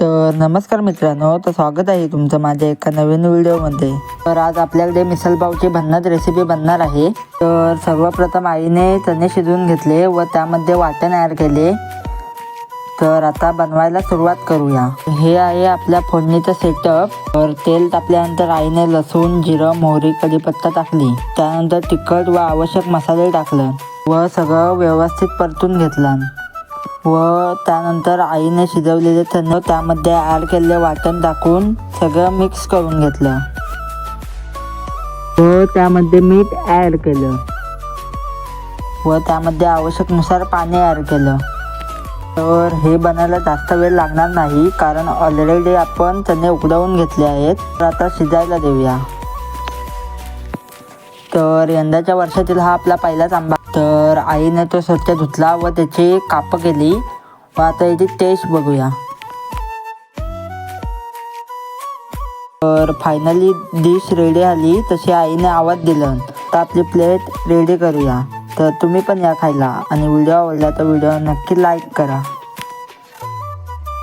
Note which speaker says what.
Speaker 1: तर नमस्कार मित्रांनो, तर स्वागत आहे तुमचं माझ्या एका नवीन व्हिडिओमध्ये। तर आज आपल्याकडे मिसल पावची भन्नाट रेसिपी बनणार आहे। तर सर्वप्रथम आईने चणे शिजवून घेतले व त्यामध्ये वाटण ॲड केले। तर आता बनवायला सुरुवात करूया। हे आहे आपल्या फोडणीचं सेटअप। तर तेल तापल्यानंतर आईने लसूण, जिरं, मोहरी, कढीपत्ता टाकली। त्यानंतर तिखट व आवश्यक मसाले टाकलं व सगळं व्यवस्थित परतून घेतलं व त्यानंतर आईने शिजवलेले चणे त्यामध्ये ॲड केलेले वाटण टाकून सगळं मिक्स करून घेतलं व त्यामध्ये मीठ ॲड केलं व त्यामध्ये आवश्यकनुसार पाणी ॲड केलं। तर हे बनायला जास्त वेळ लागणार नाही, कारण ऑलरेडी आपण चणे उकडवून घेतले आहेत। तर आता शिजायला देऊया। तर यंदाच्या वर्षातील हा आपला पहिलाच आंबा। तर आईने तो स्वच्छ धुतला व त्याची कापं केली व आता याची टेस्ट बघूया। तर फायनली डिश रेडी आली तशी आईने आवाज दिला। तर आपली प्लेट रेडी करूया। तर तुम्ही पण या खायला आणि व्हिडिओ आवडला तर व्हिडिओ नक्की लाईक करा।